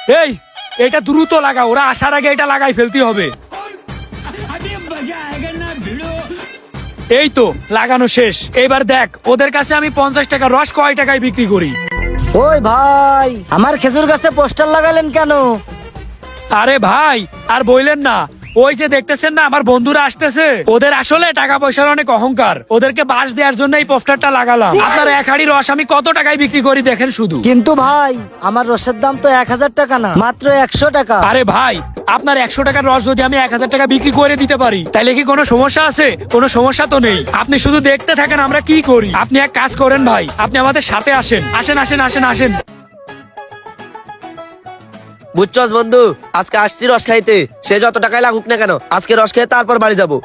এই এটা দ্রুত লাগা, ওরা আসার আগে এটা লাগাই ফেলতে হবে। এই তো লাগানো শেষ। এবার দেখ ওদের কাছে আমি 50 টাকা রস কয় টাকায় বিক্রি করি। ওই ভাই, আমার খেজুর গাছে পোস্টার লাগালেন কেন? আরে ভাই আর বললেন না, ওই যে দেখতেছেন না আমার বন্ধুরা আসতেছে, ওদের আসলে টাকা পয়সার অনেক অহংকার, ওদেরকে বাস দেওয়ার জন্য এই পোস্টারটা লাগালাম। আপনার এক হাড়ি রস আমি কত টাকায় বিক্রি করি দেখেন শুধু। কিন্তু ভাই আমার রসের দাম তো 1000 টাকা না, মাত্র 100 টাকা। আরে ভাই আপনার 100 টাকার রস যদি আমি 1000 টাকা বিক্রি করে দিতে পারি তাহলে কি কোনো সমস্যা আছে? কোনো সমস্যা তো নেই। আপনি শুধু দেখতে থাকেন আমরা কি করি। আপনি এক কাজ করেন ভাই, আপনি আমাদের সাথে আসেন। আসেন আসেন আসেন আসেন। বুঝছস বন্ধু, আজকে আসছি রস খাইতে, সে যত টাকায় লাগুক না কেন, আজকে রস খেয়ে তারপর বাড়ি যাবো।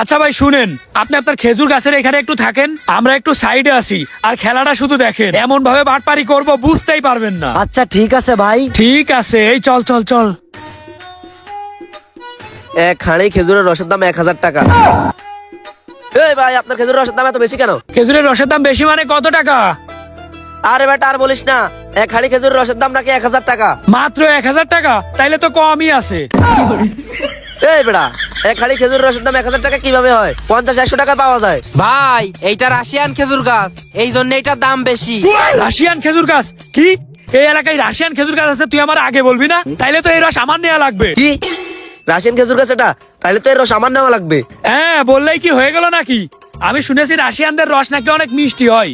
আচ্ছা ভাই শুনেন, আপনি আপনার খেজুর গাছের এখানে একটু থাকেন, আমরা একটু সাইডে আসি আর খেলাটা শুধু দেখেন। এমন ভাবে বাটপারি করব বুঝতেই পারবেন না। আচ্ছা ঠিক আছে ভাই। ঠিক আছে, এই চল চল চল। এক হাঁড়ি খেজুরের রসের দাম 1000 টাকা। এই ভাই আপনার খেজুরের রসের দাম এত বেশি কেন? খেজুরের রসের দাম বেশি মানে কত টাকা? আরে বেটা আর বলিস না, এক হাঁড়ি খেজুরের রসের দাম নাকি 1000 টাকা। মাত্র 1000 টাকা? তাইলে তো কমই আছে। এই বেটা, এক হাঁড়ি খেজুরের রসের দাম 1000 টাকা কিভাবে হয়? 50-100 টাকা পাওয়া যায়। ভাই এইটা রাশিয়ান খেজুর গাছ, এই জন্য এটার দাম বেশি। রাশিয়ান খেজুর গাছ? কি এই এলাকায় রাশিয়ান খেজুর গাছ আছে? তুই আমার আগে বলবি না? তাইলে তো এই রস আমার নেওয়া লাগবে। কি রাশিয়ান খেজুর গাছ এটা? তাহলে তো এর রস আমার নেওয়া লাগবে। হ্যাঁ বললেই কি হয়ে গেল নাকি? আমি শুনেছি রাশিয়ানদের রস নাকি অনেক মিষ্টি হয়।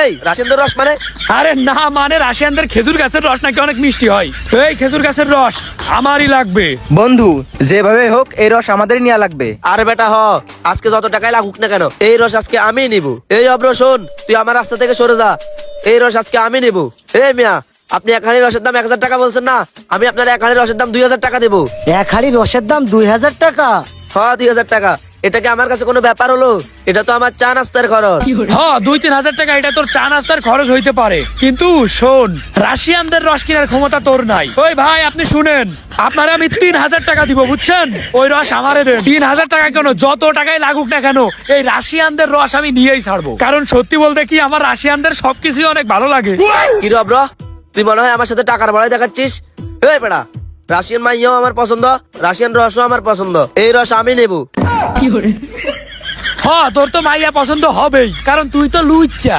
এই রাশিয়ানদের রস মানে? আরে না, মানে রাশিয়ানদের খেজুর গাছের রস নাকি অনেক মিষ্টি হয়। এই খেজুর গাছের রস আমারই লাগবে। বন্ধু যেভাবে হোক এই রস আমাদেরই নেওয়া লাগবে। আরে বেটা আজকে যত টাকায় লাগুক না কেন, এই রস আজকে আমি নিব। এই অব্র শোন, তুই আমার রাস্তা থেকে সরে যা, এই রস আজকে আমি নিব। এই মিয়া, আপনি এক হাঁড়ি রসের দাম 1000 টাকা বলছেন না, আমি আপনার এক হাঁড়ি রসের দাম 2000 টাকা দেবো। এক হাড়ি রসের দাম 2000 টাকা? 2000 টাকা। এটা কি আমার কাছে কোনো ব্যাপার হলো? এটা তো আমার চা নাস্তার খরচ। হ্যাঁ 2-3 হাজার টাকা এটা তোর চা নাস্তার খরচ হইতে পারে, কিন্তু শোন রাশিয়ানদের রস কেনার ক্ষমতা তোর নাই। ওই ভাই আপনি শুনেন, আপনারা আমি 3000 টাকা দিব, বুঝছেন? ওই রস আমারে দেন। 3000 টাকা কেন, যত টাকাই লাগুক না কেন, এই রাশিয়ানদের রস আমি নিয়েই ছাড়বো। কারণ সত্যি বলতে কি আমার রাশিয়ানদের সবকিছুই অনেক ভালো লাগে। কি রে অব্র, তুই মনে হয় আমার সাথে টাকার বড়াই দেখাচ্ছিস? এই বেটা, রাশিয়ান মাইয়াও আমার পছন্দ, রাশিয়ান রসও আমার পছন্দ, এই রস আমি নেব। হ্যাঁ তোর তো মাইয়া পছন্দ হবেই, কারণ তুই তো লুচ্চা।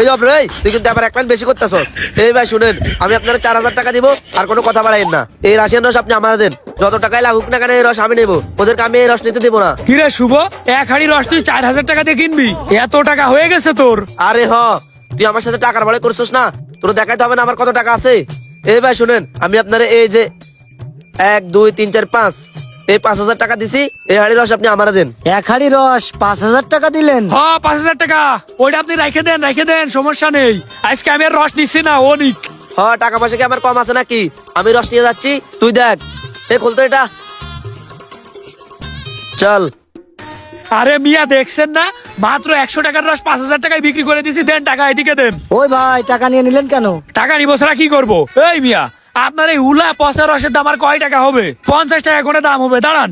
এই অব্র, এই তুই কিন্তু আবার এক লাইন বেশি করতেছস। এই ভাই শুনেন, আমি আপনার 4000 টাকা দিব, আর কোনো কথা বাড়াইন না। এই রাশিয়ান রস আপনি আমার দেন, যত টাকাই লাগুক না কেন এই রস আমি নেব, ওদেরকে আমি এই রস নিতে দেবো না। কিরে শুভ, এক হাড়ি রস তুই 4000 টাকা দিয়ে কিনবি? এত টাকা হয়ে গেছে তোর? আরে তুই আমার সাথে টাকার বড়াই করছিস না, তোর দেখাইতে হবে না আমার কত টাকা আছে। এই ভাই শুনেন, আমি আপনার এই যে 1 2 3 4 5 এই 5000 টাকা দিছি, এই হাড়ি রস আপনি আমার দেন। এক হাড়ি রস 5000 টাকা দিলেন? হ্যাঁ 5000 টাকা, ওইটা আপনি রেখে দেন, সমস্যা নেই। আজকে আমি আর রস নিচ্ছি না, ও নিক। টাকা পয়সা কি আমার কম আছে নাকি? আমি রস নিয়ে যাচ্ছি, তুই দেখ। এই খুলতো এটা, চল। আরে মিয়া দেখছেন না, মাত্র 100 টাকার রস 5000 টাকায় বিক্রি করে দিছি। দেন টাকা, এদিকে দেন। ওই ভাই টাকা নিয়ে নিলেন কেন? টাকা নিবো ছাড়া কি করবো? এই মিয়া, আপনার এই উলা পচা রসের দাম আর কয় টাকা হবে? 50 টাকা করে দাম হবে, দাঁড়ান।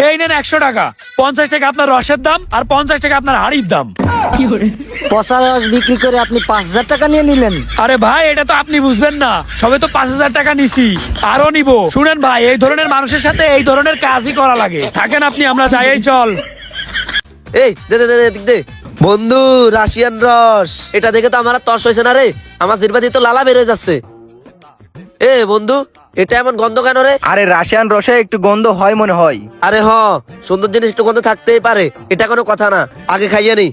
এই নেন 100 টাকা। 50 টাকা আপনার রসের দাম, আর 50 টাকা আপনার হাড়ির দাম। পচা রস বিক্রি করে আপনি 5000 টাকা নিয়ে নিলেন? আরে ভাই এটা তো আপনি বুঝবেন না, সবে তো 5000 টাকা নিছি, আরো নিব। শুনেন ভাই, এই ধরনের মানুষের সাথে এই ধরনের কাজই করা লাগে। থাকেন আপনি, আমরা যাই। এই চল। এই দে দে দে দে দে। বন্ধু রাশিয়ান রস, এটা দেখে তো আমার আর তর্স হয়েছে না রে, আমার জিরবাদি তো লালা বের হয়ে যাচ্ছে। এ বন্ধু, এটা এমন গন্ধ কেন রে? আরে রাশিয়ান রসে একটু গন্ধ হয় মনে হয়। আরে সুন্দর জিনিস একটু গন্ধ থাকতেই পারে, এটা কোনো কথা না, আগে খাইয়ে নি।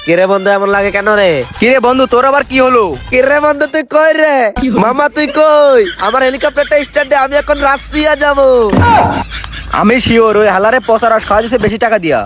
কিরে বন্ধু এমন লাগে কেন রে? কিরে বন্ধু তোর আবার কি হলো? কিরে বন্ধু তুই কই রে? মামা তুই কই? আমার হেলিকপ্টারটা স্ট্যান্ডে, আমি এখন রাশিয়া যাব। আমি শিওর ওই হালারে পচা রস খাওয়া যেতে বেশি টাকা দিয়া।